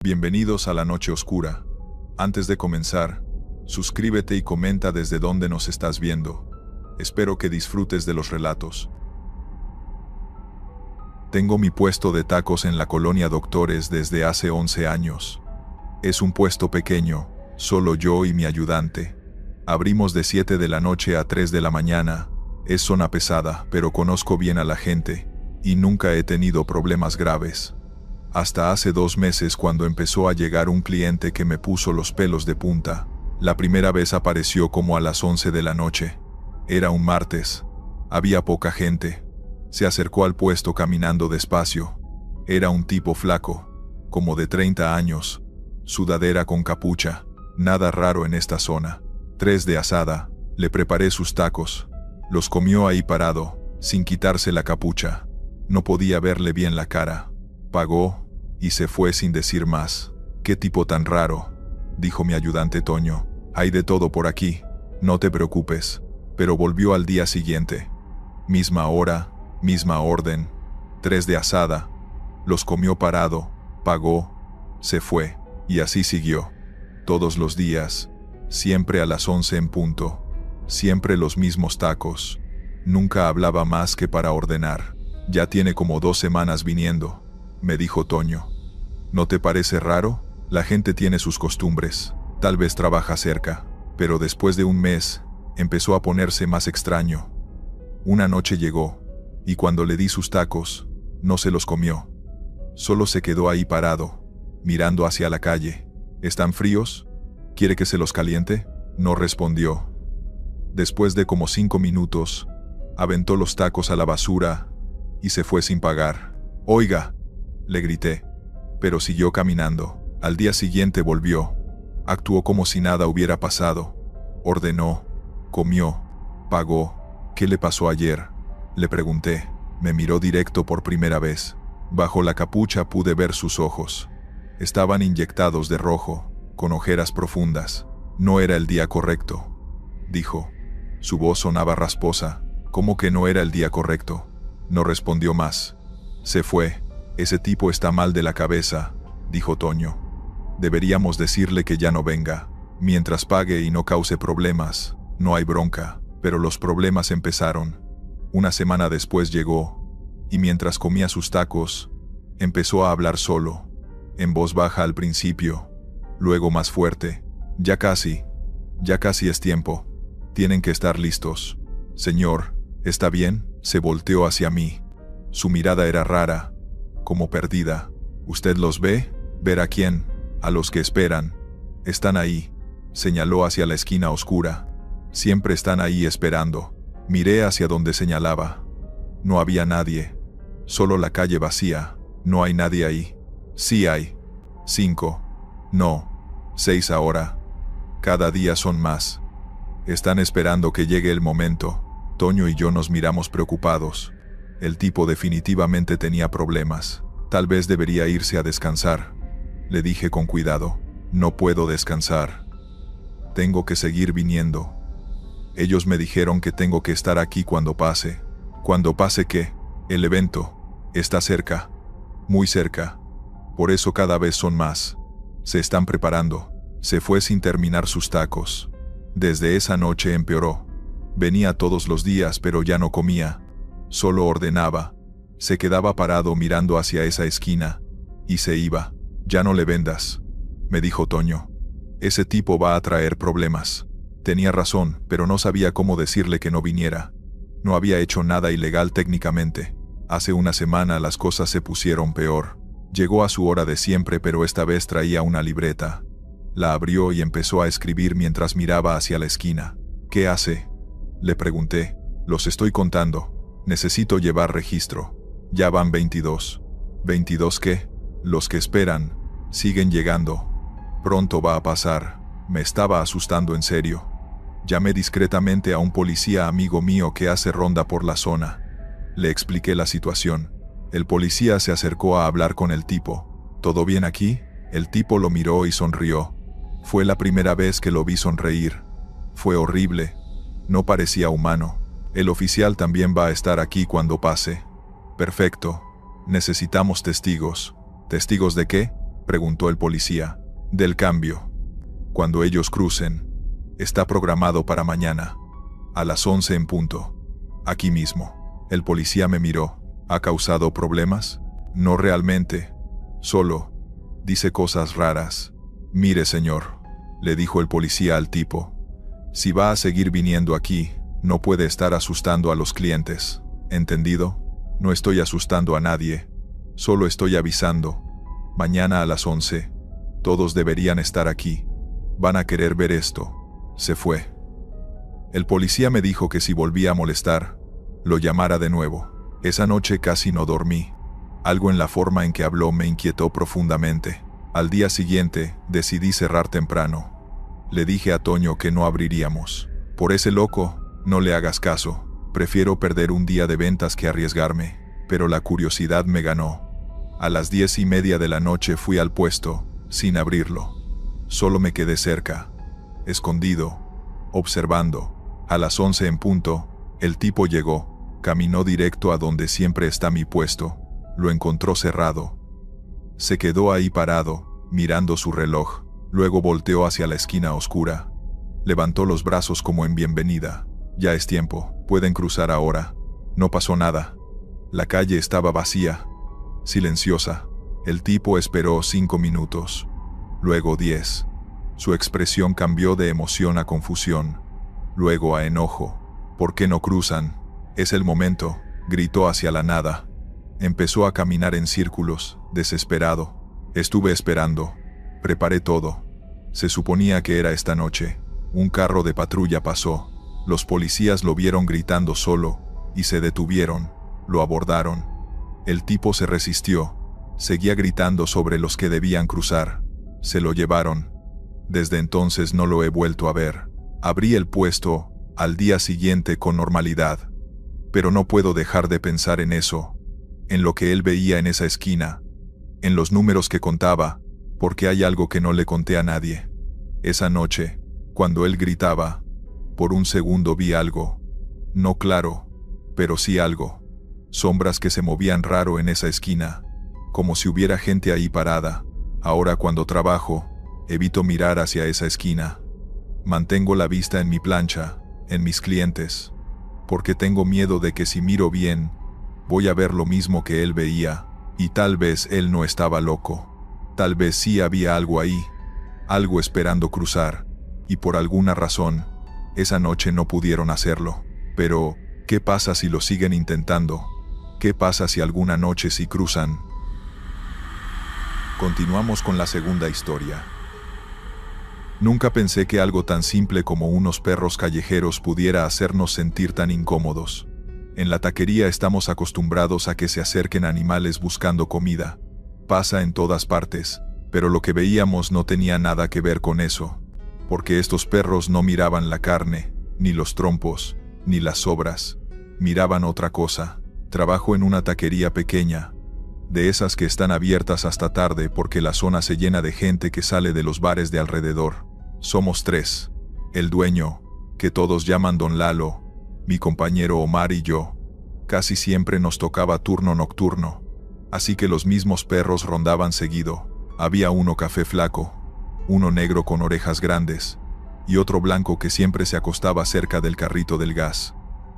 Bienvenidos a la Noche Oscura. Antes de comenzar, suscríbete y comenta desde dónde nos estás viendo. Espero que disfrutes de los relatos. Tengo mi puesto de tacos en la colonia Doctores desde hace 11 años. Es un puesto pequeño, solo yo y mi ayudante. Abrimos de 7 de la noche a 3 de la mañana. Es zona pesada, pero conozco bien a la gente, y nunca he tenido problemas graves. Hasta hace 2 meses cuando empezó a llegar un cliente que me puso los pelos de punta. La primera vez apareció como a las 11 de la noche. Era un martes. Había poca gente. Se acercó al puesto caminando despacio. Era un tipo flaco, como de 30 años. Sudadera con capucha. Nada raro en esta zona. 3 de asada. Le preparé sus tacos. Los comió ahí parado, sin quitarse la capucha. No podía verle bien la cara. Pagó y se fue sin decir más. «¿Qué tipo tan raro?», dijo mi ayudante Toño. «Hay de todo por aquí, no te preocupes». Pero volvió al día siguiente. Misma hora, misma orden. 3 de asada. Los comió parado, pagó, se fue, y así siguió. Todos los días, siempre a las 11 en punto. Siempre los mismos tacos. Nunca hablaba más que para ordenar. «Ya tiene como 2 semanas viniendo», me dijo Toño. «¿No te parece raro? La gente tiene sus costumbres. Tal vez trabaja cerca». Pero después de un mes, empezó a ponerse más extraño. Una noche llegó, y cuando le di sus tacos, no se los comió. Solo se quedó ahí parado, mirando hacia la calle. «¿Están fríos? ¿Quiere que se los caliente?». No respondió. Después de como 5 minutos, aventó los tacos a la basura y se fue sin pagar. «Oiga», le grité, pero siguió caminando. Al día siguiente volvió. Actuó como si nada hubiera pasado. Ordenó, comió, pagó. «¿Qué le pasó ayer?», le pregunté. Me miró directo por primera vez. Bajo la capucha pude ver sus ojos. Estaban inyectados de rojo, con ojeras profundas. «No era el día correcto», dijo. Su voz sonaba rasposa. «¿Cómo que no era el día correcto?». No respondió más. Se fue. «Ese tipo está mal de la cabeza», dijo Toño. «Deberíamos decirle que ya no venga. Mientras pague y no cause problemas, no hay bronca». Pero los problemas empezaron. Una semana después llegó, y mientras comía sus tacos, empezó a hablar solo, en voz baja al principio, luego más fuerte. ya casi es tiempo. Tienen que estar listos». «Señor, ¿está bien?». Se volteó hacia mí. Su mirada era rara, como perdida. «¿Usted los ve?». «¿Ver a quién?». «A los que esperan. Están ahí», señaló hacia la esquina oscura. «Siempre están ahí esperando». Miré hacia donde señalaba. No había nadie. Solo la calle vacía. «No hay nadie ahí». «Sí hay. 5. No. 6 ahora. Cada día son más. Están esperando que llegue el momento». Toño y yo nos miramos preocupados. El tipo definitivamente tenía problemas. «Tal vez debería irse a descansar», le dije con cuidado. «No puedo descansar. Tengo que seguir viniendo. Ellos me dijeron que tengo que estar aquí cuando pase». «¿Cuando pase qué?». «El evento. Está cerca. Muy cerca. Por eso cada vez son más. Se están preparando». Se fue sin terminar sus tacos. Desde esa noche empeoró. Venía todos los días pero ya no comía. Solo ordenaba. Se quedaba parado mirando hacia esa esquina. Y se iba. «Ya no le vendas», me dijo Toño. «Ese tipo va a traer problemas». Tenía razón, pero no sabía cómo decirle que no viniera. No había hecho nada ilegal técnicamente. Hace una semana las cosas se pusieron peor. Llegó a su hora de siempre, pero esta vez traía una libreta. La abrió y empezó a escribir mientras miraba hacia la esquina. «¿Qué hace?», le pregunté. «Los estoy contando. Necesito llevar registro. Ya van 22. «¿22 qué?». «Los que esperan. Siguen llegando. Pronto va a pasar». Me estaba asustando en serio. Llamé discretamente a un policía amigo mío que hace ronda por la zona. Le expliqué la situación. El policía se acercó a hablar con el tipo. «¿Todo bien aquí?». El tipo lo miró y sonrió. Fue la primera vez que lo vi sonreír. Fue horrible. No parecía humano. «El oficial también va a estar aquí cuando pase». «Perfecto. Necesitamos testigos». «¿Testigos de qué?». preguntó el policía. Del cambio. Cuando ellos crucen. Está programado para mañana. A las 11 en punto. Aquí mismo. El policía me miró. ¿Ha causado problemas? No realmente. Solo. Dice cosas raras. Mire, señor, le dijo el policía al tipo. Si va a seguir viniendo aquí, no puede estar asustando a los clientes. ¿Entendido? No estoy asustando a nadie. Solo estoy avisando. Mañana a las 11. Todos deberían estar aquí. Van a querer ver esto. Se fue. El policía me dijo que si volvía a molestar, lo llamara de nuevo. Esa noche casi no dormí. Algo en la forma en que habló me inquietó profundamente. Al día siguiente, decidí cerrar temprano. Le dije a Toño que no abriríamos. Por ese loco, no le hagas caso. Prefiero perder un día de ventas que arriesgarme. Pero la curiosidad me ganó. A las 10:30 de la noche fui al puesto, sin abrirlo. Solo me quedé cerca, escondido, observando. A las 11 en punto, el tipo llegó, caminó directo a donde siempre está mi puesto. Lo encontró cerrado. Se quedó ahí parado, mirando su reloj. Luego volteó hacia la esquina oscura. Levantó los brazos como en bienvenida. Ya es tiempo, pueden cruzar ahora. No pasó nada. La calle estaba vacía, silenciosa. El tipo esperó 5 minutos. Luego 10. Su expresión cambió de emoción a confusión. Luego a enojo. ¿Por qué no cruzan? Es el momento, gritó hacia la nada. Empezó a caminar en círculos, desesperado. Estuve esperando. Preparé todo. Se suponía que era esta noche. Un carro de patrulla pasó. Los policías lo vieron gritando solo, y se detuvieron. Lo abordaron. El tipo se resistió. Seguía gritando sobre los que debían cruzar. Se lo llevaron. Desde entonces no lo he vuelto a ver. Abrí el puesto al día siguiente con normalidad. Pero no puedo dejar de pensar en eso, en lo que él veía en esa esquina, en los números que contaba, porque hay algo que no le conté a nadie. Esa noche, cuando él gritaba, por un segundo vi algo. No claro, pero sí algo. Sombras que se movían raro en esa esquina, como si hubiera gente ahí parada. Ahora cuando trabajo, evito mirar hacia esa esquina. Mantengo la vista en mi plancha, en mis clientes, porque tengo miedo de que si miro bien, voy a ver lo mismo que él veía, y tal vez él no estaba loco. Tal vez sí había algo ahí, algo esperando cruzar, y por alguna razón, esa noche no pudieron hacerlo. Pero, ¿qué pasa si lo siguen intentando? ¿Qué pasa si alguna noche sí cruzan? Continuamos con la segunda historia. Nunca pensé que algo tan simple como unos perros callejeros pudiera hacernos sentir tan incómodos. En la taquería estamos acostumbrados a que se acerquen animales buscando comida. Pasa en todas partes, pero lo que veíamos no tenía nada que ver con eso, porque estos perros no miraban la carne, ni los trompos, ni las sobras. Miraban otra cosa. Trabajo en una taquería pequeña, de esas que están abiertas hasta tarde porque la zona se llena de gente que sale de los bares de alrededor. Somos 3. El dueño, que todos llaman Don Lalo, mi compañero Omar y yo. Casi siempre nos tocaba turno nocturno, así que los mismos perros rondaban seguido. Había uno café flaco, uno negro con orejas grandes, y otro blanco que siempre se acostaba cerca del carrito del gas.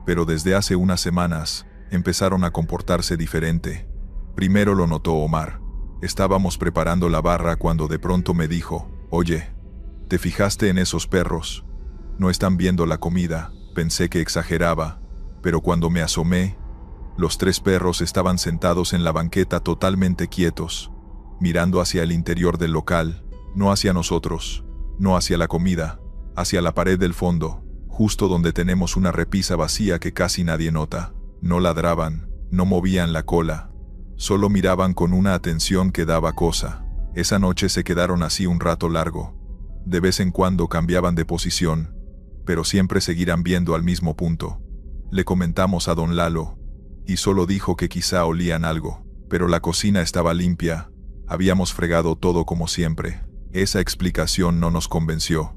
Pero desde hace unas semanas, empezaron a comportarse diferente. Primero lo notó Omar. Estábamos preparando la barra cuando de pronto me dijo: «Oye, ¿te fijaste en esos perros? No están viendo la comida». Pensé que exageraba, pero cuando me asomé, los 3 perros estaban sentados en la banqueta totalmente quietos, mirando hacia el interior del local, no hacia nosotros, no hacia la comida, hacia la pared del fondo, justo donde tenemos una repisa vacía que casi nadie nota. No ladraban, no movían la cola, solo miraban con una atención que daba cosa. Esa noche se quedaron así un rato largo. De vez en cuando cambiaban de posición, pero siempre seguirán viendo al mismo punto. Le comentamos a Don Lalo, y solo dijo que quizá olían algo, pero la cocina estaba limpia, habíamos fregado todo como siempre. Esa explicación no nos convenció.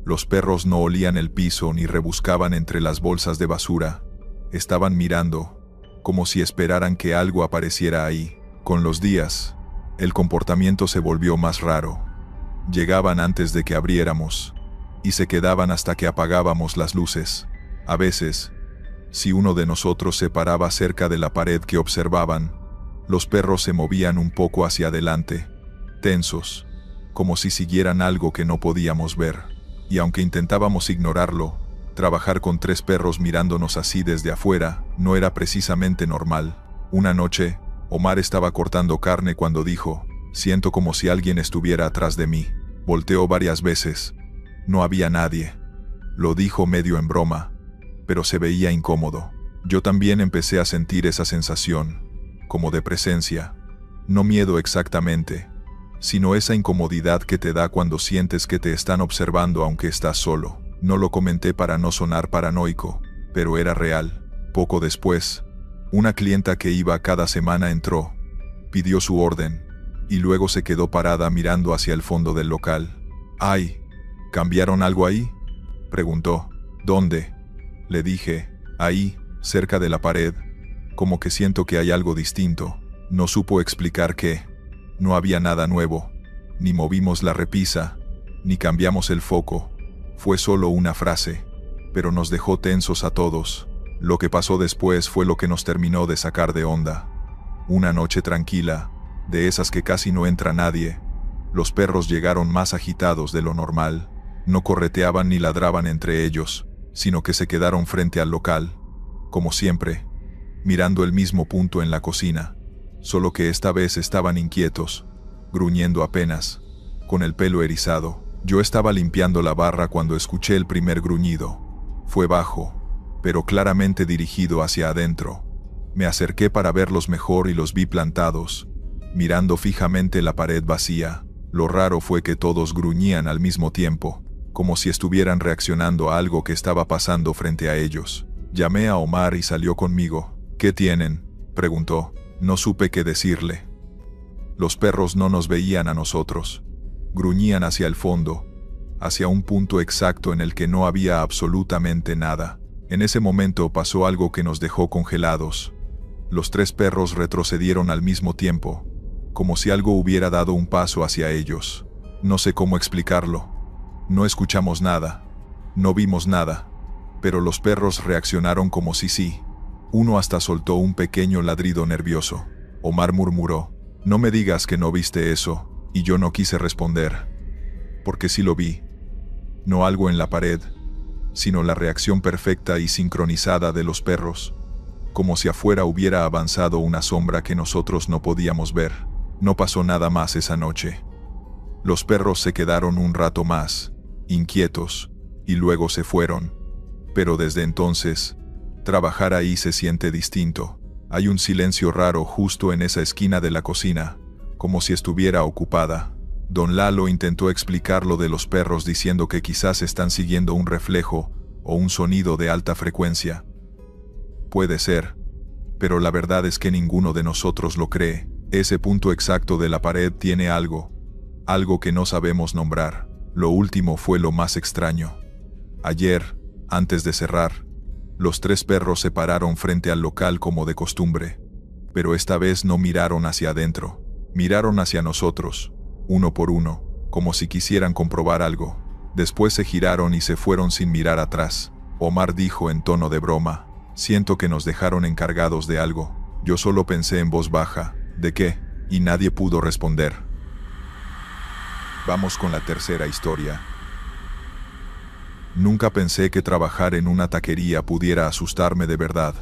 Los perros no olían el piso ni rebuscaban entre las bolsas de basura. Estaban mirando, como si esperaran que algo apareciera ahí. Con los días, El comportamiento se volvió más raro. Llegaban antes de que abriéramos, y se quedaban hasta que apagábamos las luces. A veces, si uno de nosotros se paraba cerca de la pared que observaban, los perros se movían un poco hacia adelante, tensos, como si siguieran algo que no podíamos ver. Y aunque intentábamos ignorarlo, trabajar con 3 perros mirándonos así desde afuera no era precisamente normal. Una noche, Omar estaba cortando carne cuando dijo: «Siento como si alguien estuviera atrás de mí». Volteó varias veces. No había nadie. Lo dijo medio en broma, pero se veía incómodo. Yo también empecé a sentir esa sensación, como de presencia. No miedo exactamente, sino esa incomodidad que te da cuando sientes que te están observando aunque estás solo. No lo comenté para no sonar paranoico, pero era real. Poco después, una clienta que iba cada semana entró, pidió su orden, y luego se quedó parada mirando hacia el fondo del local. «Ay, ¿cambiaron algo ahí?», preguntó. «¿Dónde?», le dije. «Ahí, cerca de la pared. Como que siento que hay algo distinto». No supo explicar qué. No había nada nuevo. Ni movimos la repisa, ni cambiamos el foco. Fue solo una frase, pero nos dejó tensos a todos. Lo que pasó después fue lo que nos terminó de sacar de onda. Una noche tranquila, de esas que casi no entra nadie. Los perros llegaron más agitados de lo normal. No correteaban ni ladraban entre ellos, sino que se quedaron frente al local, como siempre, mirando el mismo punto en la cocina. Solo que esta vez estaban inquietos, gruñendo apenas, con el pelo erizado. Yo estaba limpiando la barra cuando escuché el primer gruñido. Fue bajo, pero claramente dirigido hacia adentro. Me acerqué para verlos mejor y los vi plantados, mirando fijamente la pared vacía. Lo raro fue que todos gruñían al mismo tiempo, como si estuvieran reaccionando a algo que estaba pasando frente a ellos. Llamé a Omar y salió conmigo. «¿Qué tienen?», preguntó. No supe qué decirle. Los perros no nos veían a nosotros. Gruñían hacia el fondo, hacia un punto exacto en el que no había absolutamente nada. En ese momento pasó algo que nos dejó congelados. Los 3 perros retrocedieron al mismo tiempo, como si algo hubiera dado un paso hacia ellos. No sé cómo explicarlo. No escuchamos nada, no vimos nada, pero los perros reaccionaron como si sí. Uno hasta soltó un pequeño ladrido nervioso. Omar murmuró: «No me digas que no viste eso», y yo no quise responder, porque sí lo vi. No algo en la pared, sino la reacción perfecta y sincronizada de los perros, como si afuera hubiera avanzado una sombra que nosotros no podíamos ver. No pasó nada más esa noche. Los perros se quedaron un rato más, inquietos, y luego se fueron. Pero desde entonces, trabajar ahí se siente distinto. Hay un silencio raro justo en esa esquina de la cocina, como si estuviera ocupada. Don Lalo intentó explicar lo de los perros diciendo que quizás están siguiendo un reflejo o un sonido de alta frecuencia. Puede ser, pero la verdad es que ninguno de nosotros lo cree. Ese punto exacto de la pared tiene algo que no sabemos nombrar. Lo último fue lo más extraño. Ayer, antes de cerrar, los 3 perros se pararon frente al local como de costumbre, pero esta vez no miraron hacia adentro. Miraron hacia nosotros, uno por uno, como si quisieran comprobar algo. Después se giraron y se fueron sin mirar atrás. Omar dijo en tono de broma: «Siento que nos dejaron encargados de algo». Yo solo pensé en voz baja: «¿De qué?», y nadie pudo responder. Vamos con la tercera historia. Nunca pensé que trabajar en una taquería pudiera asustarme de verdad.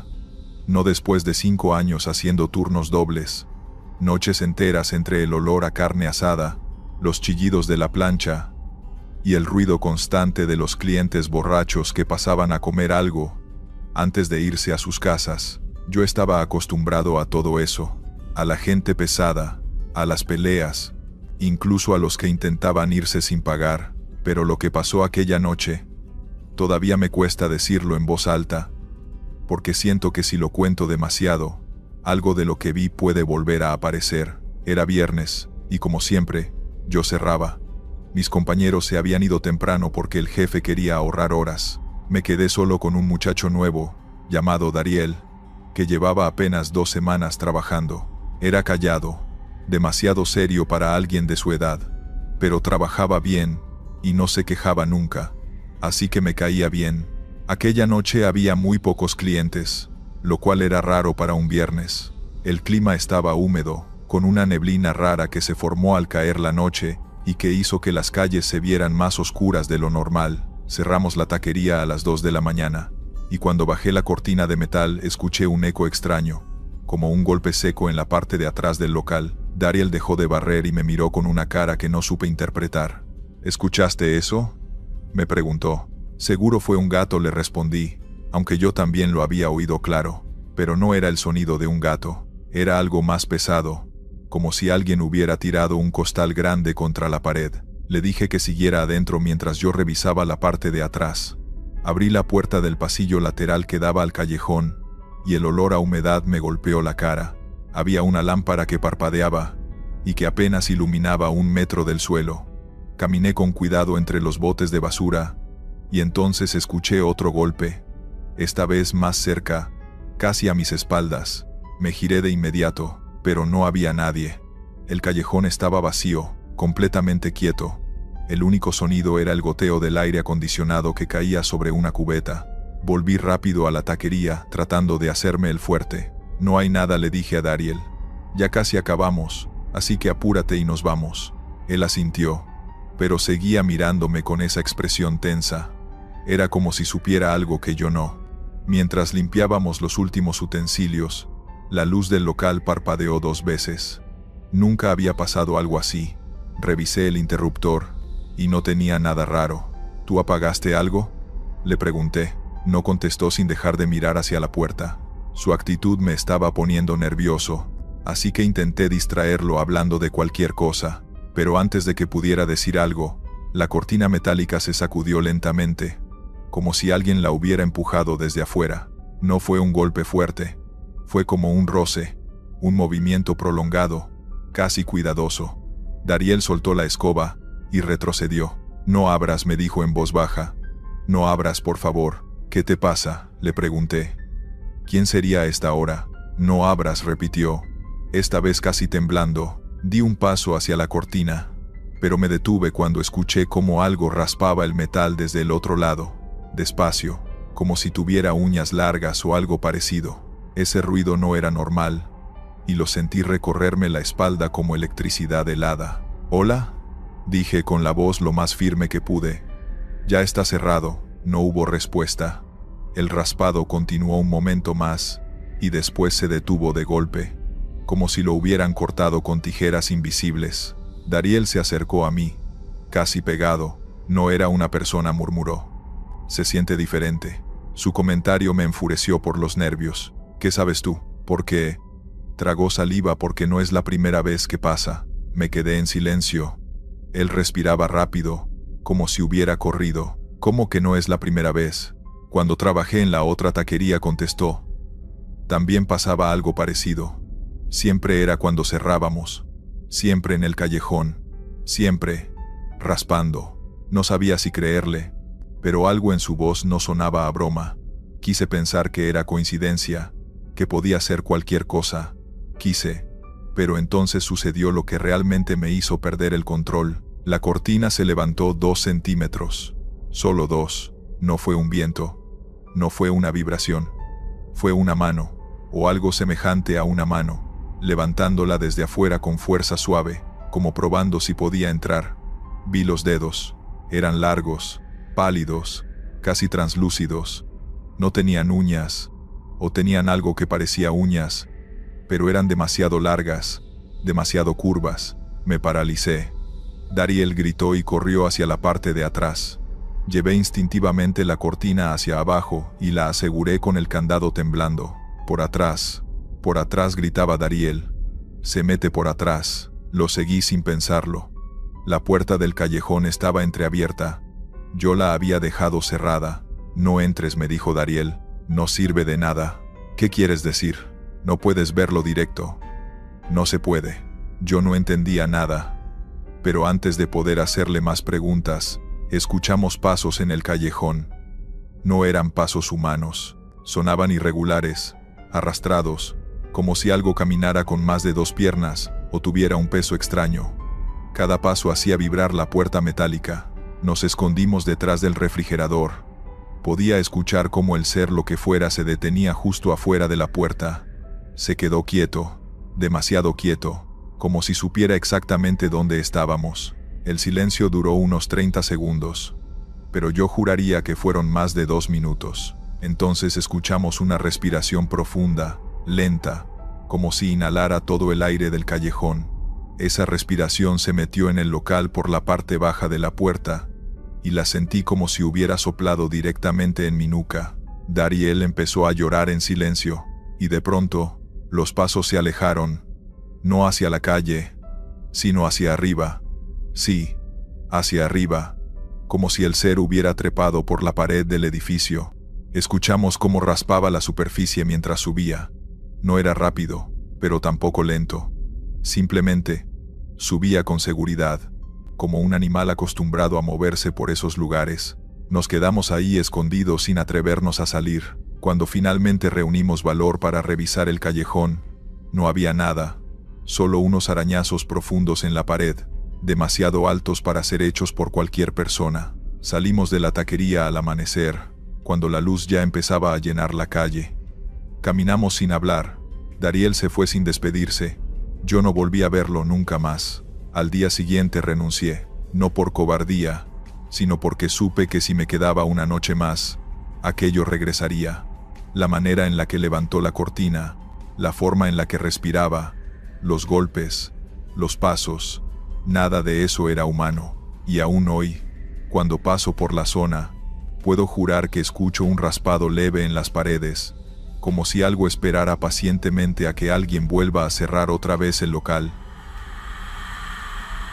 No después de 5 años haciendo turnos dobles, noches enteras entre el olor a carne asada, los chillidos de la plancha y el ruido constante de los clientes borrachos que pasaban a comer algo antes de irse a sus casas. Yo estaba acostumbrado a todo eso, a la gente pesada, a las peleas, incluso a los que intentaban irse sin pagar, pero lo que pasó aquella noche, todavía me cuesta decirlo en voz alta, porque siento que si lo cuento demasiado, algo de lo que vi puede volver a aparecer. Era viernes, y como siempre, yo cerraba. Mis compañeros se habían ido temprano porque el jefe quería ahorrar horas. Me quedé solo con un muchacho nuevo, llamado Dariel, que llevaba apenas 2 semanas trabajando. Era callado, demasiado serio para alguien de su edad. Pero trabajaba bien, y no se quejaba nunca. Así que me caía bien. Aquella noche había muy pocos clientes, lo cual era raro para un viernes. El clima estaba húmedo, con una neblina rara que se formó al caer la noche, y que hizo que las calles se vieran más oscuras de lo normal. Cerramos la taquería a las 2 de la mañana, y cuando bajé la cortina de metal escuché un eco extraño, como un golpe seco en la parte de atrás del local. Dariel dejó de barrer y me miró con una cara que no supe interpretar. ¿Escuchaste eso?, me preguntó. Seguro fue un gato, le respondí, aunque yo también lo había oído claro. Pero no era el sonido de un gato, era algo más pesado, como si alguien hubiera tirado un costal grande contra la pared. Le dije que siguiera adentro mientras yo revisaba la parte de atrás. Abrí la puerta del pasillo lateral que daba al callejón, y el olor a humedad me golpeó la cara. Había una lámpara que parpadeaba, y que apenas iluminaba 1 metro del suelo. Caminé con cuidado entre los botes de basura, y entonces escuché otro golpe, esta vez más cerca, casi a mis espaldas. Me giré de inmediato, pero no había nadie. El callejón estaba vacío, completamente quieto. El único sonido era el goteo del aire acondicionado que caía sobre una cubeta. Volví rápido a la taquería, tratando de hacerme el fuerte. No hay nada, le dije a Dariel. Ya casi acabamos, así que apúrate y nos vamos. Él asintió, pero seguía mirándome con esa expresión tensa. Era como si supiera algo que yo no. Mientras limpiábamos los últimos utensilios, la luz del local parpadeó 2 veces. Nunca había pasado algo así. Revisé el interruptor, y no tenía nada raro. ¿Tú apagaste algo?, le pregunté. No contestó sin dejar de mirar hacia la puerta. Su actitud me estaba poniendo nervioso, así que intenté distraerlo hablando de cualquier cosa. Pero antes de que pudiera decir algo, la cortina metálica se sacudió lentamente, como si alguien la hubiera empujado desde afuera. No fue un golpe fuerte, fue como un roce, un movimiento prolongado, casi cuidadoso. Dariel soltó la escoba y retrocedió. No abras, me dijo en voz baja. No abras, por favor. ¿Qué te pasa?, le pregunté. ¿Quién sería a esta hora? No abras, repitió, esta vez casi temblando. Di un paso hacia la cortina, pero me detuve cuando escuché cómo algo raspaba el metal desde el otro lado, despacio, como si tuviera uñas largas o algo parecido. Ese ruido no era normal, y lo sentí recorrerme la espalda como electricidad helada. ¿Hola?, dije con la voz lo más firme que pude. Ya está cerrado. No hubo respuesta. El raspado continuó un momento más, y después se detuvo de golpe, como si lo hubieran cortado con tijeras invisibles. Dariel se acercó a mí, casi pegado. No era una persona, murmuró. Se siente diferente. Su comentario me enfureció por los nervios. ¿Qué sabes tú? ¿Por qué? Tragó saliva porque no es la primera vez que pasa. Me quedé en silencio. Él respiraba rápido, como si hubiera corrido. ¿Cómo que no es la primera vez? Cuando trabajé en la otra taquería, contestó. También pasaba algo parecido. Siempre era cuando cerrábamos. Siempre en el callejón. Siempre. Raspando. No sabía si creerle, pero algo en su voz no sonaba a broma. Quise pensar que era coincidencia, que podía ser cualquier cosa. Quise. Pero entonces sucedió lo que realmente me hizo perder el control. La cortina se levantó 2 centímetros. Solo 2. No fue un viento. No fue una vibración. Fue una mano, o algo semejante a una mano, levantándola desde afuera con fuerza suave, como probando si podía entrar. Vi los dedos. Eran largos, pálidos, casi translúcidos. No tenían uñas, o tenían algo que parecía uñas, pero eran demasiado largas, demasiado curvas. Me paralicé. Dariel gritó y corrió hacia la parte de atrás. Llevé instintivamente la cortina hacia abajo y la aseguré con el candado temblando. Por atrás, gritaba Dariel. Se mete por atrás. Lo seguí sin pensarlo. La puerta del callejón estaba entreabierta. Yo la había dejado cerrada. No entres, me dijo Dariel. No sirve de nada. ¿Qué quieres decir? No puedes verlo directo. No se puede. Yo no entendía nada. Pero antes de poder hacerle más preguntas, escuchamos pasos en el callejón. No eran pasos humanos. Sonaban irregulares, arrastrados, como si algo caminara con más de 2 piernas, o tuviera un peso extraño. Cada paso hacía vibrar la puerta metálica. Nos escondimos detrás del refrigerador. Podía escuchar cómo el ser lo que fuera se detenía justo afuera de la puerta. Se quedó quieto, demasiado quieto, como si supiera exactamente dónde estábamos. El silencio duró unos 30 segundos, pero yo juraría que fueron más de 2 minutos. Entonces escuchamos una respiración profunda, lenta, como si inhalara todo el aire del callejón. Esa respiración se metió en el local por la parte baja de la puerta, y la sentí como si hubiera soplado directamente en mi nuca. Dariel empezó a llorar en silencio, y de pronto, los pasos se alejaron, no hacia la calle, sino hacia arriba. Sí, hacia arriba, como si el ser hubiera trepado por la pared del edificio. Escuchamos cómo raspaba la superficie mientras subía. No era rápido, pero tampoco lento. Simplemente, subía con seguridad, como un animal acostumbrado a moverse por esos lugares. Nos quedamos ahí escondidos sin atrevernos a salir. Cuando finalmente reunimos valor para revisar el callejón, no había nada, solo unos arañazos profundos en la pared, demasiado altos para ser hechos por cualquier persona. Salimos de la taquería al amanecer, cuando la luz ya empezaba a llenar la calle. Caminamos sin hablar. Dariel se fue sin despedirse. Yo no volví a verlo nunca más. Al día siguiente renuncié, no por cobardía, sino porque supe que si me quedaba una noche más, aquello regresaría. La manera en la que levantó la cortina, la forma en la que respiraba, los golpes, los pasos, nada de eso era humano. Y aún hoy, cuando paso por la zona, puedo jurar que escucho un raspado leve en las paredes, como si algo esperara pacientemente a que alguien vuelva a cerrar otra vez el local.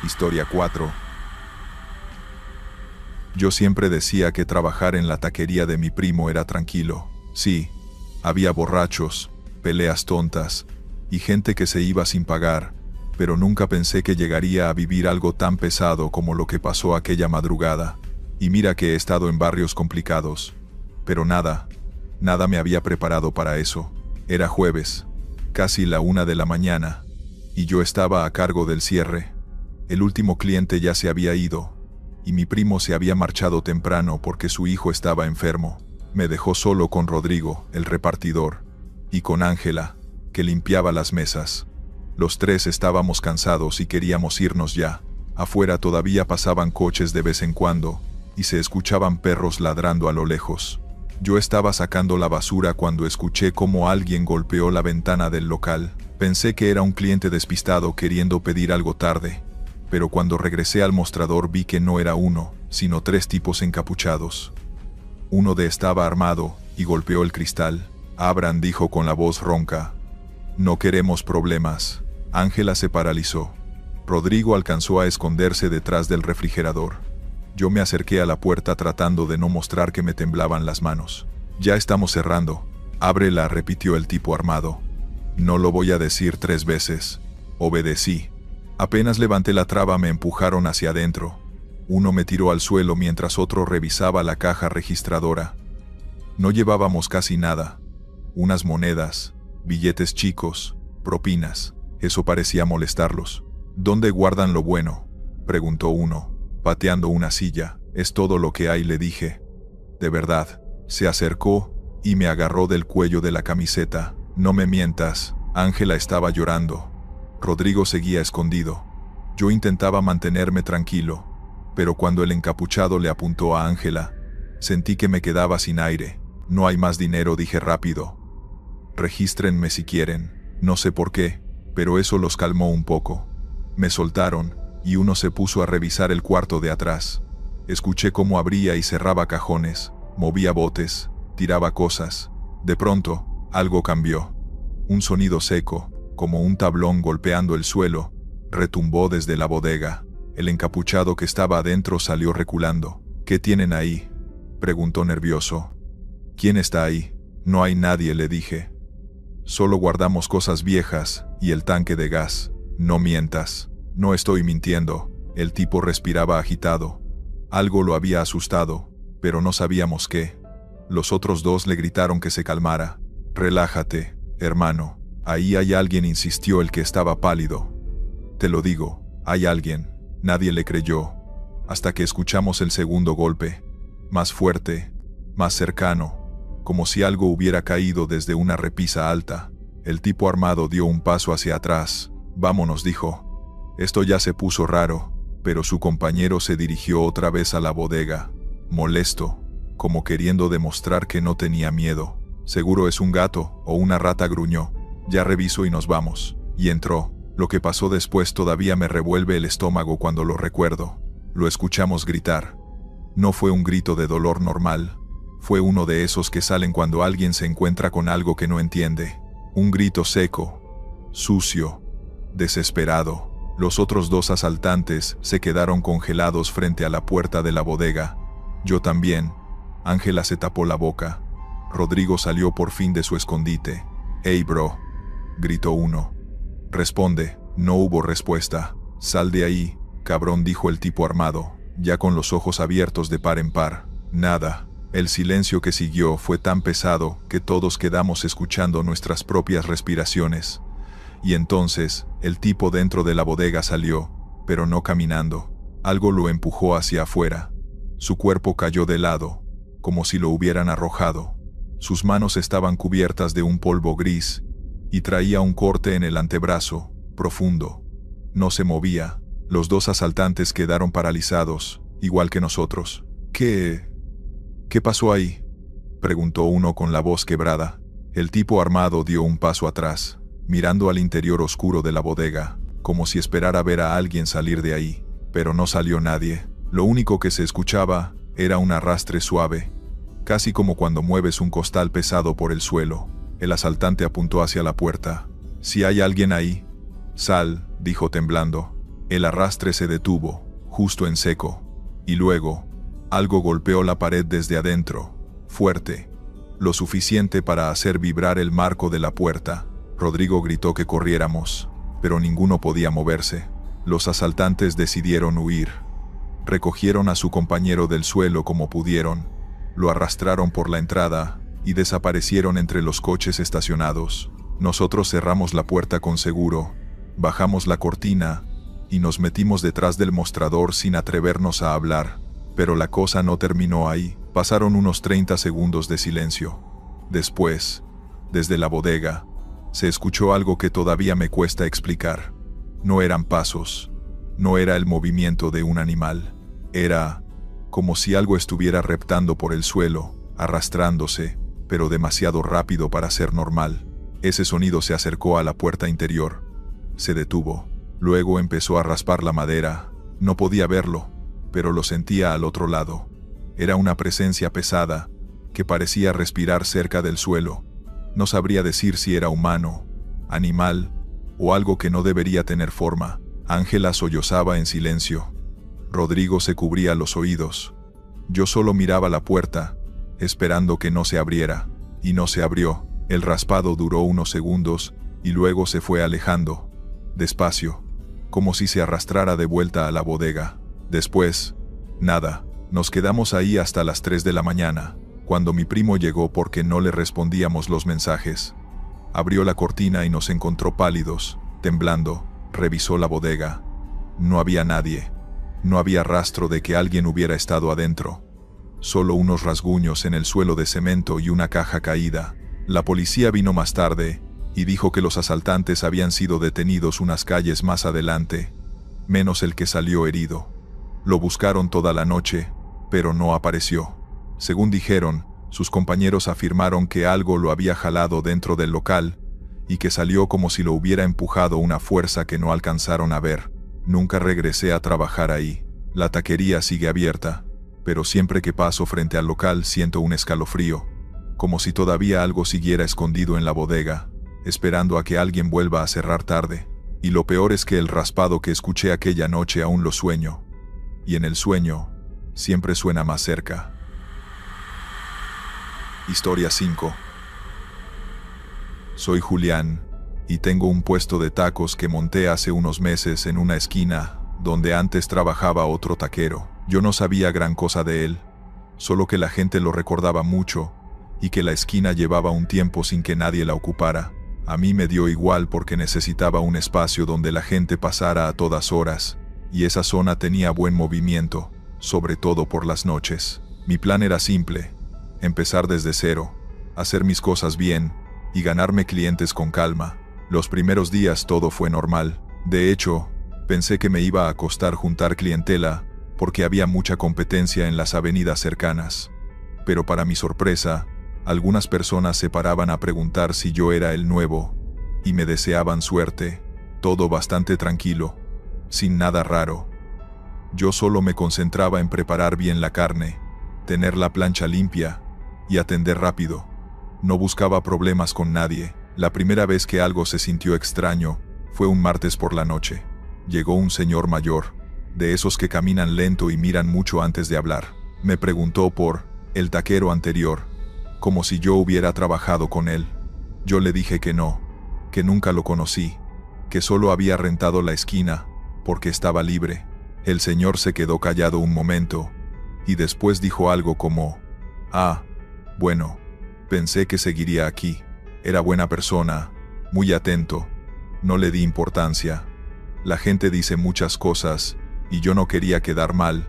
Historia 4. Yo siempre decía que trabajar en la taquería de mi primo era tranquilo. Sí, había borrachos, peleas tontas, y gente que se iba sin pagar, pero nunca pensé que llegaría a vivir algo tan pesado como lo que pasó aquella madrugada. Y mira que he estado en barrios complicados, pero nada me había preparado para eso. Era jueves, casi la 1 de la mañana, y yo estaba a cargo del cierre. El último cliente ya se había ido, y mi primo se había marchado temprano porque su hijo estaba enfermo. Me dejó solo con Rodrigo, el repartidor, y con Ángela, que limpiaba las mesas. Los tres estábamos cansados y queríamos irnos ya. Afuera todavía pasaban coches de vez en cuando, y se escuchaban perros ladrando a lo lejos. Yo estaba sacando la basura cuando escuché cómo alguien golpeó la ventana del local. Pensé que era un cliente despistado queriendo pedir algo tarde, pero cuando regresé al mostrador vi que no era uno, sino 3 tipos encapuchados. Uno estaba armado y golpeó el cristal. Abraham dijo con la voz ronca: "No queremos problemas". Ángela se paralizó. Rodrigo alcanzó a esconderse detrás del refrigerador. Yo me acerqué a la puerta tratando de no mostrar que me temblaban las manos. "Ya estamos cerrando". "Ábrela", repitió el tipo armado. "No lo voy a decir 3 veces". Obedecí. Apenas levanté la traba me empujaron hacia adentro. Uno me tiró al suelo mientras otro revisaba la caja registradora. No llevábamos casi nada. Unas monedas, billetes chicos, propinas. Eso parecía molestarlos. ¿Dónde guardan lo bueno?, preguntó uno, pateando una silla. «Es todo lo que hay», le dije. «De verdad». Se acercó y me agarró del cuello de la camiseta. «No me mientas». Ángela estaba llorando. Rodrigo seguía escondido. Yo intentaba mantenerme tranquilo, pero cuando el encapuchado le apuntó a Ángela, sentí que me quedaba sin aire. «No hay más dinero», dije rápido. «Regístrenme si quieren». No sé por qué, pero eso los calmó un poco. Me soltaron, y uno se puso a revisar el cuarto de atrás. Escuché cómo abría y cerraba cajones, movía botes, tiraba cosas. De pronto, algo cambió. Un sonido seco, como un tablón golpeando el suelo, retumbó desde la bodega. El encapuchado que estaba adentro salió reculando. «¿Qué tienen ahí?», preguntó nervioso. «¿Quién está ahí?». «No hay nadie», le dije. «Solo guardamos cosas viejas y el tanque de gas». «No mientas». «No estoy mintiendo». El tipo respiraba agitado. Algo lo había asustado, pero no sabíamos qué. Los otros 2 le gritaron que se calmara. «Relájate, hermano. Ahí hay alguien», insistió el que estaba pálido. Te lo digo, hay alguien. Nadie le creyó. Hasta que escuchamos el segundo golpe. Más fuerte, más cercano, como si algo hubiera caído desde una repisa alta. El tipo armado dio un paso hacia atrás. Vámonos, dijo. Esto ya se puso raro, pero su compañero se dirigió otra vez a la bodega, molesto, como queriendo demostrar que no tenía miedo. Seguro es un gato o una rata, gruñó. Ya reviso y nos vamos. Y entró. Lo que pasó después todavía me revuelve el estómago cuando lo recuerdo. Lo escuchamos gritar. No fue un grito de dolor normal. Fue uno de esos que salen cuando alguien se encuentra con algo que no entiende. Un grito seco, sucio, desesperado. Los otros dos asaltantes se quedaron congelados frente a la puerta de la bodega. Yo también. Ángela se tapó la boca. Rodrigo salió por fin de su escondite. «Hey, bro», gritó uno. «Responde». No hubo respuesta. «Sal de ahí, cabrón», dijo el tipo armado, ya con los ojos abiertos de par en par. Nada. El silencio que siguió fue tan pesado que todos quedamos escuchando nuestras propias respiraciones. Y entonces, el tipo dentro de la bodega salió, pero no caminando. Algo lo empujó hacia afuera. Su cuerpo cayó de lado, como si lo hubieran arrojado. Sus manos estaban cubiertas de un polvo gris, y traía un corte en el antebrazo, profundo. No se movía. Los dos asaltantes quedaron paralizados, igual que nosotros. ¿Qué pasó ahí?, preguntó uno con la voz quebrada. El tipo armado dio un paso atrás, mirando al interior oscuro de la bodega, como si esperara ver a alguien salir de ahí. Pero no salió nadie. Lo único que se escuchaba era un arrastre suave, casi como cuando mueves un costal pesado por el suelo. El asaltante apuntó hacia la puerta. «Si hay alguien ahí, sal», dijo temblando. El arrastre se detuvo, justo en seco, y luego algo golpeó la pared desde adentro, fuerte, lo suficiente para hacer vibrar el marco de la puerta. Rodrigo gritó que corriéramos, pero ninguno podía moverse. Los asaltantes decidieron huir. Recogieron a su compañero del suelo como pudieron, lo arrastraron por la entrada y desaparecieron entre los coches estacionados. Nosotros cerramos la puerta con seguro, bajamos la cortina y nos metimos detrás del mostrador sin atrevernos a hablar. Pero la cosa no terminó ahí. Pasaron unos 30 segundos de silencio. Después, desde la bodega, se escuchó algo que todavía me cuesta explicar. No eran pasos, no era el movimiento de un animal. Era como si algo estuviera reptando por el suelo, arrastrándose, pero demasiado rápido para ser normal. Ese sonido se acercó a la puerta interior. Se detuvo. Luego empezó a raspar la madera. No podía verlo, pero lo sentía al otro lado. Era una presencia pesada, que parecía respirar cerca del suelo. No sabría decir si era humano, animal, o algo que no debería tener forma. Ángela sollozaba en silencio. Rodrigo se cubría los oídos. Yo solo miraba la puerta, esperando que no se abriera. Y no se abrió. El raspado duró unos segundos, y luego se fue alejando, despacio, como si se arrastrara de vuelta a la bodega. Después, nada. Nos quedamos ahí hasta las 3 de la mañana, cuando mi primo llegó porque no le respondíamos los mensajes. Abrió la cortina y nos encontró pálidos, temblando. Revisó la bodega. No había nadie. No había rastro de que alguien hubiera estado adentro. Solo unos rasguños en el suelo de cemento y una caja caída. La policía vino más tarde y dijo que los asaltantes habían sido detenidos unas calles más adelante, menos el que salió herido. Lo buscaron toda la noche, pero no apareció. Según dijeron, sus compañeros afirmaron que algo lo había jalado dentro del local y que salió como si lo hubiera empujado una fuerza que no alcanzaron a ver. Nunca regresé a trabajar ahí. La taquería sigue abierta, pero siempre que paso frente al local siento un escalofrío, como si todavía algo siguiera escondido en la bodega, esperando a que alguien vuelva a cerrar tarde. Y lo peor es que el raspado que escuché aquella noche aún lo sueño. Y en el sueño, siempre suena más cerca. Historia 5. Soy Julián, y tengo un puesto de tacos que monté hace unos meses en una esquina, donde antes trabajaba otro taquero. Yo no sabía gran cosa de él, solo que la gente lo recordaba mucho, y que la esquina llevaba un tiempo sin que nadie la ocupara. A mí me dio igual porque necesitaba un espacio donde la gente pasara a todas horas, y esa zona tenía buen movimiento, sobre todo por las noches. Mi plan era simple: empezar desde cero, hacer mis cosas bien, y ganarme clientes con calma. Los primeros días todo fue normal. De hecho, pensé que me iba a costar juntar clientela, porque había mucha competencia en las avenidas cercanas. Pero para mi sorpresa, algunas personas se paraban a preguntar si yo era el nuevo, y me deseaban suerte. Todo bastante tranquilo, sin nada raro. Yo solo me concentraba en preparar bien la carne, tener la plancha limpia, y atender rápido. No buscaba problemas con nadie. La primera vez que algo se sintió extraño fue un martes por la noche. Llegó un señor mayor, de esos que caminan lento y miran mucho antes de hablar. Me preguntó por el taquero anterior, como si yo hubiera trabajado con él. Yo le dije que no, que nunca lo conocí, que solo había rentado la esquina, porque estaba libre. El señor se quedó callado un momento, y después dijo algo como: «Ah, bueno, pensé que seguiría aquí. Era buena persona, muy atento». No le di importancia. La gente dice muchas cosas, y yo no quería quedar mal,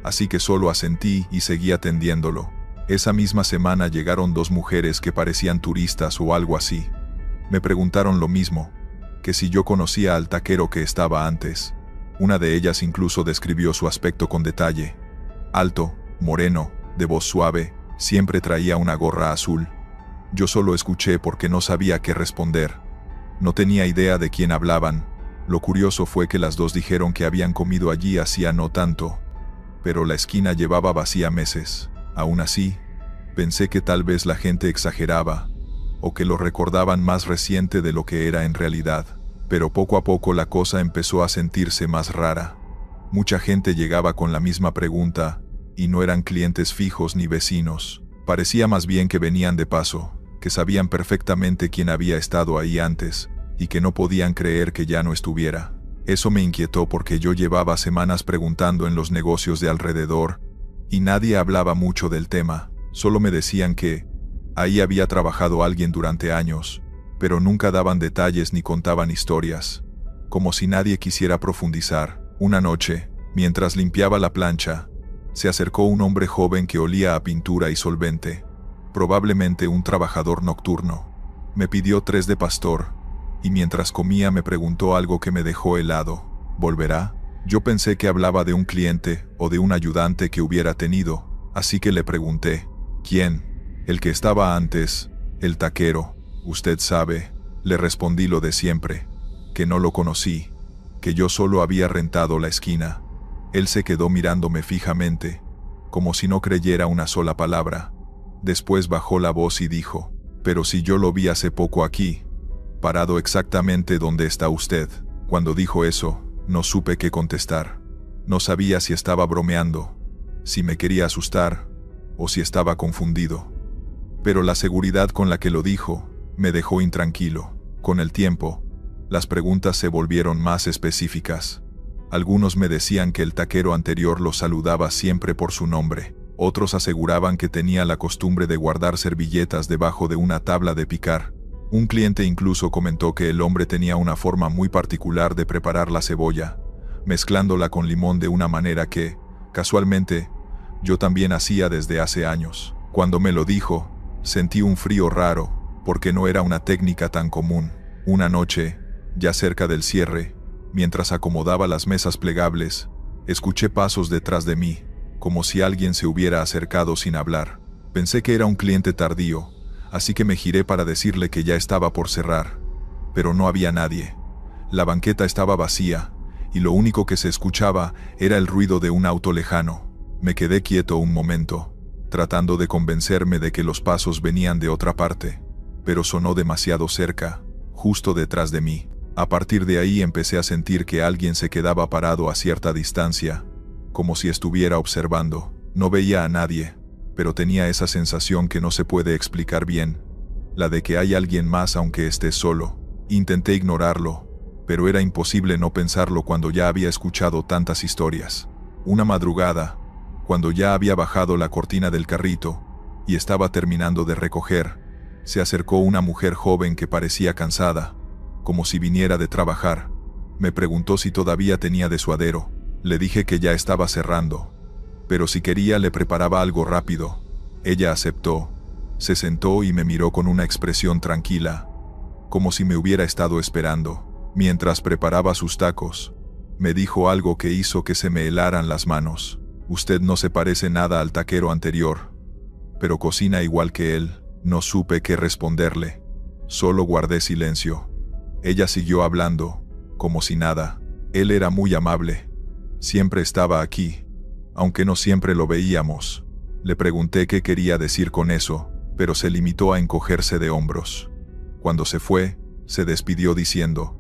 así que solo asentí y seguí atendiéndolo. Esa misma semana llegaron 2 mujeres que parecían turistas o algo así. Me preguntaron lo mismo, que si yo conocía al taquero que estaba antes. Una de ellas incluso describió su aspecto con detalle: alto, moreno, de voz suave, siempre traía una gorra azul. Yo solo escuché porque no sabía qué responder. No tenía idea de quién hablaban. Lo curioso fue que las 2 dijeron que habían comido allí hacía no tanto, pero la esquina llevaba vacía meses. Aún así, pensé que tal vez la gente exageraba, o que lo recordaban más reciente de lo que era en realidad. Pero poco a poco la cosa empezó a sentirse más rara. Mucha gente llegaba con la misma pregunta, y no eran clientes fijos ni vecinos. Parecía más bien que venían de paso, que sabían perfectamente quién había estado ahí antes, y que no podían creer que ya no estuviera. Eso me inquietó porque yo llevaba semanas preguntando en los negocios de alrededor, y nadie hablaba mucho del tema. Solo me decían que ahí había trabajado alguien durante años, pero nunca daban detalles ni contaban historias, como si nadie quisiera profundizar. Una noche, mientras limpiaba la plancha, se acercó un hombre joven que olía a pintura y solvente, probablemente un trabajador nocturno. Me pidió 3 de pastor, y mientras comía me preguntó algo que me dejó helado. ¿Volverá? Yo pensé que hablaba de un cliente o de un ayudante que hubiera tenido, así que le pregunté: ¿quién? El que estaba antes, el taquero. Usted sabe, le respondí lo de siempre, que no lo conocí, que yo solo había rentado la esquina. Él se quedó mirándome fijamente, como si no creyera una sola palabra. Después bajó la voz y dijo: «Pero si yo lo vi hace poco aquí, parado exactamente donde está usted». Cuando dijo eso, no supe qué contestar. No sabía si estaba bromeando, si me quería asustar, o si estaba confundido. Pero la seguridad con la que lo dijo me dejó intranquilo. Con el tiempo, las preguntas se volvieron más específicas. Algunos me decían que el taquero anterior lo saludaba siempre por su nombre. Otros aseguraban que tenía la costumbre de guardar servilletas debajo de una tabla de picar. Un cliente incluso comentó que el hombre tenía una forma muy particular de preparar la cebolla, mezclándola con limón de una manera que, casualmente, yo también hacía desde hace años. Cuando me lo dijo, sentí un frío raro, porque no era una técnica tan común. Una noche, ya cerca del cierre, mientras acomodaba las mesas plegables, escuché pasos detrás de mí, como si alguien se hubiera acercado sin hablar. Pensé que era un cliente tardío, así que me giré para decirle que ya estaba por cerrar. Pero no había nadie. La banqueta estaba vacía, y lo único que se escuchaba era el ruido de un auto lejano. Me quedé quieto un momento, tratando de convencerme de que los pasos venían de otra parte, pero sonó demasiado cerca, justo detrás de mí. A partir de ahí empecé a sentir que alguien se quedaba parado a cierta distancia, como si estuviera observando. No veía a nadie, pero tenía esa sensación que no se puede explicar bien, la de que hay alguien más aunque esté solo. Intenté ignorarlo, pero era imposible no pensarlo cuando ya había escuchado tantas historias. Una madrugada, cuando ya había bajado la cortina del carrito y estaba terminando de recoger, Se acercó una mujer joven que parecía cansada, como si viniera de trabajar. Me preguntó si todavía tenía desuadero. Le dije que ya estaba cerrando, pero si quería le preparaba algo rápido. Ella aceptó. Se sentó y me miró con una expresión tranquila, como si me hubiera estado esperando. Mientras preparaba sus tacos, me dijo algo que hizo que se me helaran las manos. Usted no se parece nada al taquero anterior, pero cocina igual que él. No supe qué responderle. Solo guardé silencio. Ella siguió hablando, como si nada. Él era muy amable. Siempre estaba aquí, aunque no siempre lo veíamos. Le pregunté qué quería decir con eso, pero se limitó a encogerse de hombros. Cuando se fue, se despidió diciendo: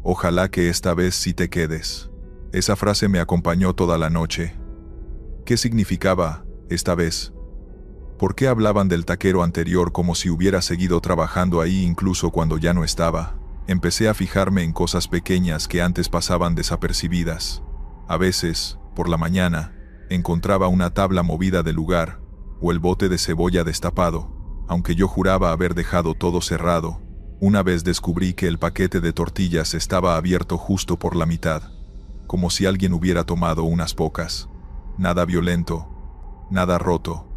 «Ojalá que esta vez sí te quedes». Esa frase me acompañó toda la noche. ¿Qué significaba, esta vez? ¿Por qué hablaban del taquero anterior como si hubiera seguido trabajando ahí incluso cuando ya no estaba? Empecé a fijarme en cosas pequeñas que antes pasaban desapercibidas. A veces, por la mañana, encontraba una tabla movida del lugar, o el bote de cebolla destapado, aunque yo juraba haber dejado todo cerrado. Una vez descubrí que el paquete de tortillas estaba abierto justo por la mitad, como si alguien hubiera tomado unas pocas. Nada violento, nada roto.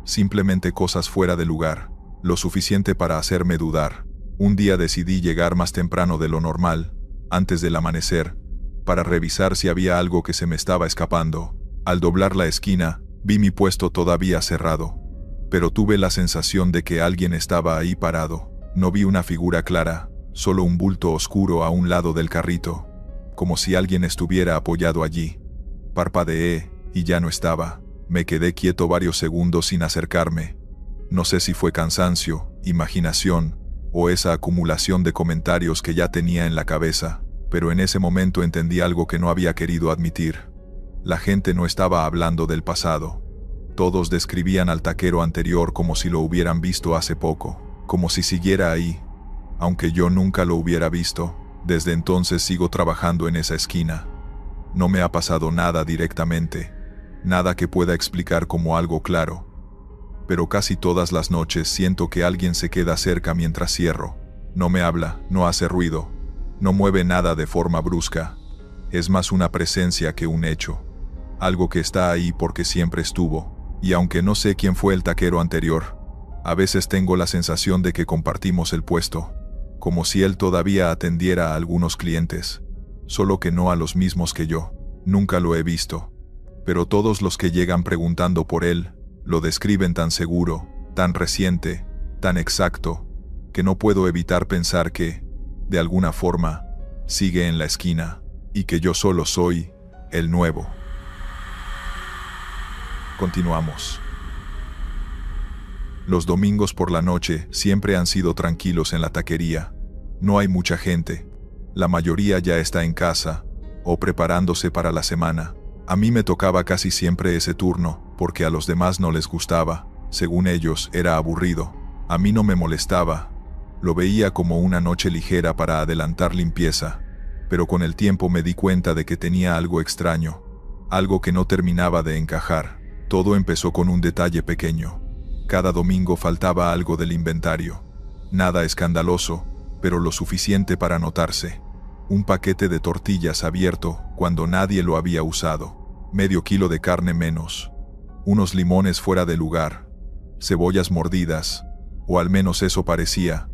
Simplemente cosas fuera de lugar, lo suficiente para hacerme dudar. Un día decidí llegar más temprano de lo normal, antes del amanecer, para revisar si había algo que se me estaba escapando. Al doblar la esquina, vi mi puesto todavía cerrado, pero tuve la sensación de que alguien estaba ahí parado. No vi una figura clara, solo un bulto oscuro a un lado del carrito, como si alguien estuviera apoyado allí. Parpadeé, y ya no estaba. Me quedé quieto varios segundos sin acercarme. No sé si fue cansancio, imaginación, o esa acumulación de comentarios que ya tenía en la cabeza, pero en ese momento entendí algo que no había querido admitir. La gente no estaba hablando del pasado. Todos describían al taquero anterior como si lo hubieran visto hace poco, como si siguiera ahí, aunque yo nunca lo hubiera visto. Desde entonces sigo trabajando en esa esquina. No me ha pasado nada directamente, nada que pueda explicar como algo claro, pero casi todas las noches siento que alguien se queda cerca mientras cierro. No me habla, no hace ruido, no mueve nada de forma brusca. Es más una presencia que un hecho, algo que está ahí porque siempre estuvo, y aunque no sé quién fue el taquero anterior, a veces tengo la sensación de que compartimos el puesto, como si él todavía atendiera a algunos clientes, solo que no a los mismos que yo. Nunca lo he visto, pero todos los que llegan preguntando por él, lo describen tan seguro, tan reciente, tan exacto, que no puedo evitar pensar que, de alguna forma, sigue en la esquina, y que yo solo soy el nuevo. Continuamos. Los domingos por la noche siempre han sido tranquilos en la taquería. No hay mucha gente. La mayoría ya está en casa, o preparándose para la semana. A mí me tocaba casi siempre ese turno, porque a los demás no les gustaba. Según ellos, era aburrido. A mí no me molestaba. Lo veía como una noche ligera para adelantar limpieza. Pero con el tiempo me di cuenta de que tenía algo extraño, algo que no terminaba de encajar. Todo empezó con un detalle pequeño. Cada domingo faltaba algo del inventario. Nada escandaloso, pero lo suficiente para notarse. Un paquete de tortillas abierto cuando nadie lo había usado. Medio kilo de carne menos. Unos limones fuera de lugar. Cebollas mordidas, o al menos eso parecía,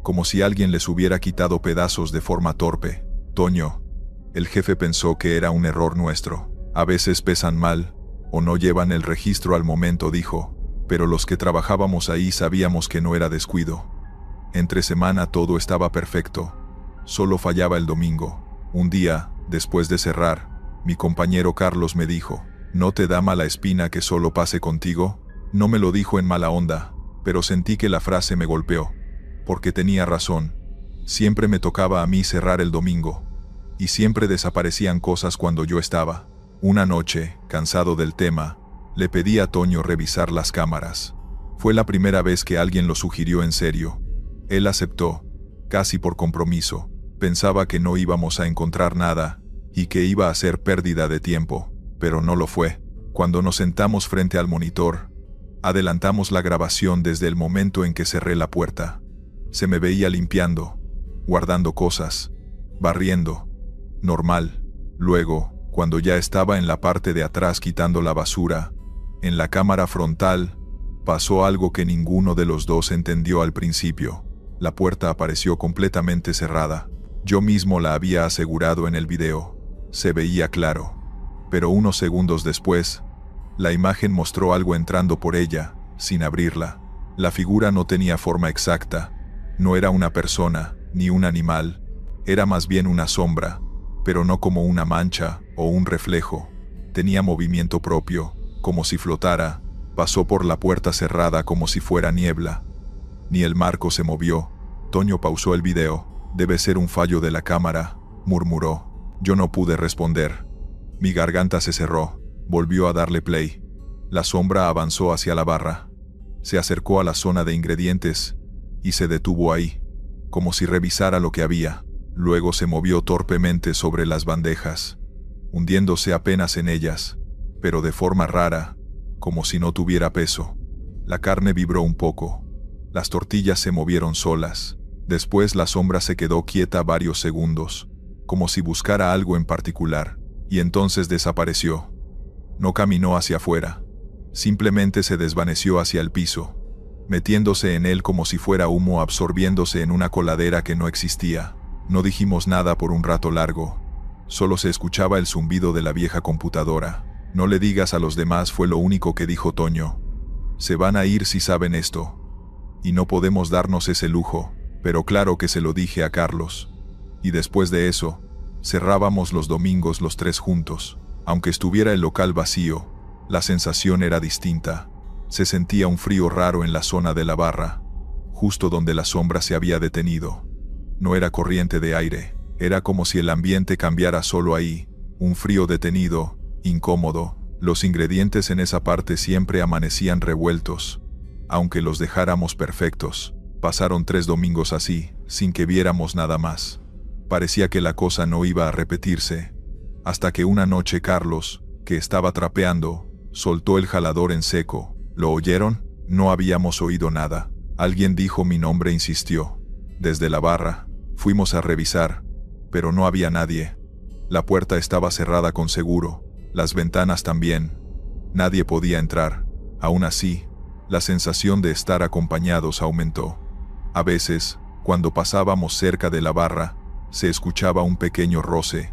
como si alguien les hubiera quitado pedazos de forma torpe. Toño, el jefe, pensó que era un error nuestro. A veces pesan mal, o no llevan el registro al momento, dijo, pero los que trabajábamos ahí sabíamos que no era descuido. Entre semana todo estaba perfecto. Solo fallaba el domingo. Un día, después de cerrar, mi compañero Carlos me dijo: ¿no te da mala espina que solo pase contigo? No me lo dijo en mala onda, pero sentí que la frase me golpeó, porque tenía razón. Siempre me tocaba a mí cerrar el domingo, y siempre desaparecían cosas cuando yo estaba. Una noche, cansado del tema, le pedí a Toño revisar las cámaras. Fue la primera vez que alguien lo sugirió en serio. Él aceptó, casi por compromiso. Pensaba que no íbamos a encontrar nada, y que iba a ser pérdida de tiempo, pero no lo fue. Cuando nos sentamos frente al monitor, Adelantamos la grabación desde el momento en que cerré la puerta. Se me veía limpiando, guardando cosas, barriendo. Normal. Luego, cuando ya estaba en la parte de atrás quitando la basura, en la cámara frontal, pasó algo que ninguno de los dos entendió al principio. La puerta apareció completamente cerrada. Yo mismo la había asegurado en el video. Se veía claro. Pero unos segundos después, la imagen mostró algo entrando por ella, sin abrirla. La figura no tenía forma exacta. No era una persona, ni un animal. Era más bien una sombra, pero no como una mancha o un reflejo. Tenía movimiento propio, como si flotara. Pasó por la puerta cerrada como si fuera niebla. Ni el marco se movió. Toño pausó el video. «Debe ser un fallo de la cámara», murmuró. Yo no pude responder. Mi garganta se cerró. Volvió a darle play. La sombra avanzó hacia la barra. Se acercó a la zona de ingredientes y se detuvo ahí, como si revisara lo que había. Luego se movió torpemente sobre las bandejas, hundiéndose apenas en ellas, pero de forma rara, como si no tuviera peso. La carne vibró un poco. Las tortillas se movieron solas. Después la sombra se quedó quieta varios segundos, como si buscara algo en particular, y entonces desapareció. No caminó hacia afuera. Simplemente se desvaneció hacia el piso, metiéndose en él como si fuera humo absorbiéndose en una coladera que no existía. No dijimos nada por un rato largo. Solo se escuchaba el zumbido de la vieja computadora. «No le digas a los demás», fue lo único que dijo Toño. «Se van a ir si saben esto. Y no podemos darnos ese lujo». Pero claro que se lo dije a Carlos. Y después de eso, cerrábamos los domingos los tres juntos. Aunque estuviera el local vacío, la sensación era distinta. Se sentía un frío raro en la zona de la barra, justo donde la sombra se había detenido. No era corriente de aire, era como si el ambiente cambiara solo ahí, un frío detenido, incómodo. Los ingredientes en esa parte siempre amanecían revueltos, aunque los dejáramos perfectos. Pasaron 3 domingos así, sin que viéramos nada más. Parecía que la cosa no iba a repetirse, hasta que una noche Carlos, que estaba trapeando, soltó el jalador en seco. ¿Lo oyeron? No habíamos oído nada. Alguien dijo mi nombre, insistió. Desde la barra, fuimos a revisar, pero no había nadie. La puerta estaba cerrada con seguro, las ventanas también. Nadie podía entrar. Aún así, la sensación de estar acompañados aumentó. A veces, cuando pasábamos cerca de la barra, se escuchaba un pequeño roce,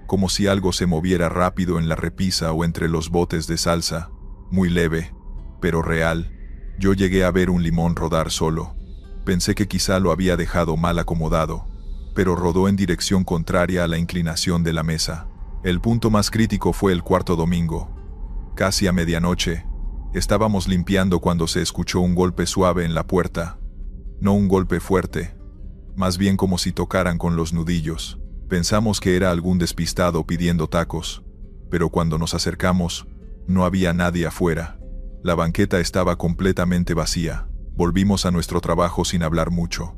como si algo se moviera rápido en la repisa o entre los botes de salsa, muy leve, pero real. Yo llegué a ver un limón rodar solo. Pensé que quizá lo había dejado mal acomodado, pero rodó en dirección contraria a la inclinación de la mesa. El punto más crítico fue el 4.º domingo. Casi a medianoche, estábamos limpiando cuando se escuchó un golpe suave en la puerta. No un golpe fuerte, más bien como si tocaran con los nudillos. Pensamos que era algún despistado pidiendo tacos, pero cuando nos acercamos, no había nadie afuera. La banqueta estaba completamente vacía. Volvimos a nuestro trabajo sin hablar mucho.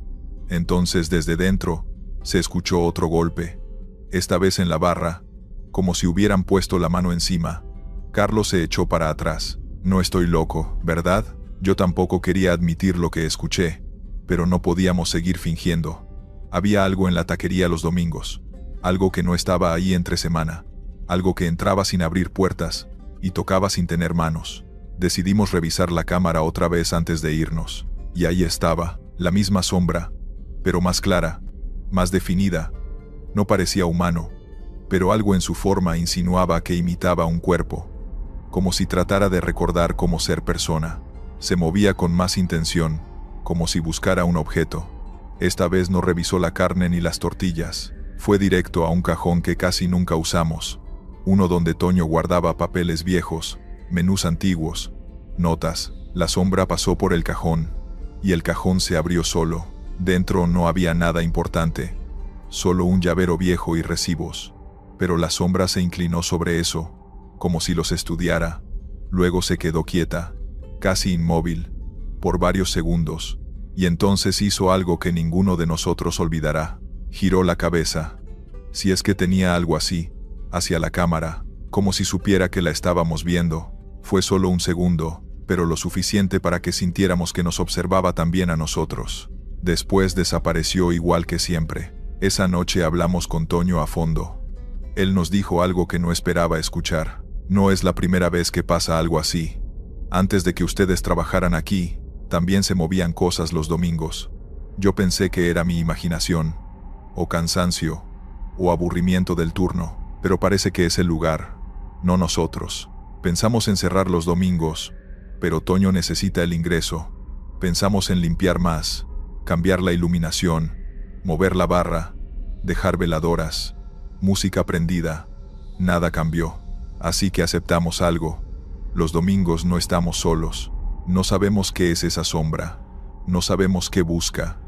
Entonces desde dentro, se escuchó otro golpe, esta vez en la barra, como si hubieran puesto la mano encima. Carlos se echó para atrás. No estoy loco, ¿verdad? Yo tampoco quería admitir lo que escuché, pero no podíamos seguir fingiendo. Había algo en la taquería los domingos, algo que no estaba ahí entre semana, algo que entraba sin abrir puertas y tocaba sin tener manos. Decidimos revisar la cámara otra vez antes de irnos, y ahí estaba, la misma sombra, pero más clara, más definida. No parecía humano, pero algo en su forma insinuaba que imitaba un cuerpo, como si tratara de recordar cómo ser persona. Se movía con más intención, como si buscara un objeto. Esta vez no revisó la carne ni las tortillas. Fue directo a un cajón que casi nunca usamos, uno donde Toño guardaba papeles viejos, menús antiguos, notas. La sombra pasó por el cajón, y el cajón se abrió solo. Dentro no había nada importante, solo un llavero viejo y recibos. Pero la sombra se inclinó sobre eso, como si los estudiara. Luego se quedó quieta, casi inmóvil, por varios segundos, y entonces hizo algo que ninguno de nosotros olvidará. Giró la cabeza, si es que tenía algo así, hacia la cámara, como si supiera que la estábamos viendo. Fue solo un segundo, pero lo suficiente para que sintiéramos que nos observaba también a nosotros. Después desapareció igual que siempre. Esa noche hablamos con Toño a fondo. Él nos dijo algo que no esperaba escuchar. No es la primera vez que pasa algo así. Antes de que ustedes trabajaran aquí, también se movían cosas los domingos. Yo pensé que era mi imaginación, o cansancio, o aburrimiento del turno, pero parece que es el lugar, no nosotros. Pensamos en cerrar los domingos, pero Toño necesita el ingreso. Pensamos en limpiar más, cambiar la iluminación, mover la barra, dejar veladoras, música prendida. Nada cambió, así que aceptamos algo. Los domingos no estamos solos. No sabemos qué es esa sombra. No sabemos qué busca.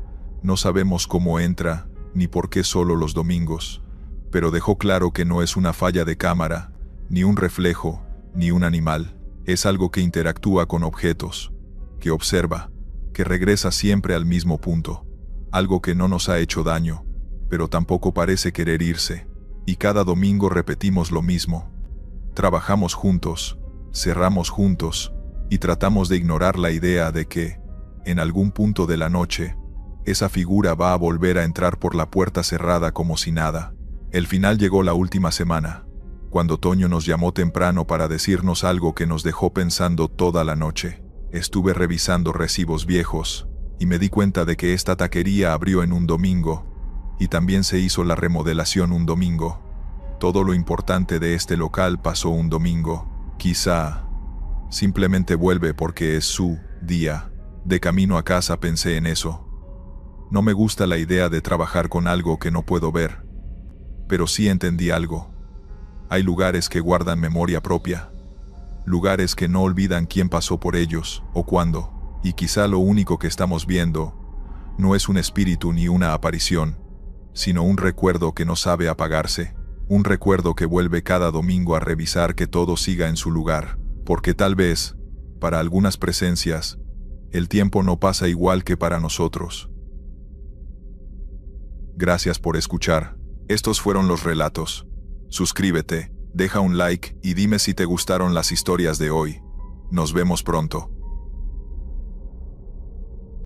No sabemos cómo entra, ni por qué solo los domingos. Pero dejó claro que no es una falla de cámara, ni un reflejo, ni un animal. Es algo que interactúa con objetos, que observa, que regresa siempre al mismo punto. Algo que no nos ha hecho daño, pero tampoco parece querer irse. Y cada domingo repetimos lo mismo. Trabajamos juntos, cerramos juntos, y tratamos de ignorar la idea de que, en algún punto de la noche, esa figura va a volver a entrar por la puerta cerrada como si nada. El final llegó la última semana, cuando Toño nos llamó temprano para decirnos algo que nos dejó pensando toda la noche. Estuve revisando recibos viejos, y me di cuenta de que esta taquería abrió en un domingo, y también se hizo la remodelación un domingo. Todo lo importante de este local pasó un domingo. Quizá simplemente vuelve porque es su día. De camino a casa pensé en eso. No me gusta la idea de trabajar con algo que no puedo ver, pero sí entendí algo. Hay lugares que guardan memoria propia, lugares que no olvidan quién pasó por ellos o cuándo, y quizá lo único que estamos viendo no es un espíritu ni una aparición, sino un recuerdo que no sabe apagarse, un recuerdo que vuelve cada domingo a revisar que todo siga en su lugar, porque tal vez, para algunas presencias, el tiempo no pasa igual que para nosotros. Gracias por escuchar. Estos fueron los relatos. Suscríbete, deja un like y dime si te gustaron las historias de hoy. Nos vemos pronto.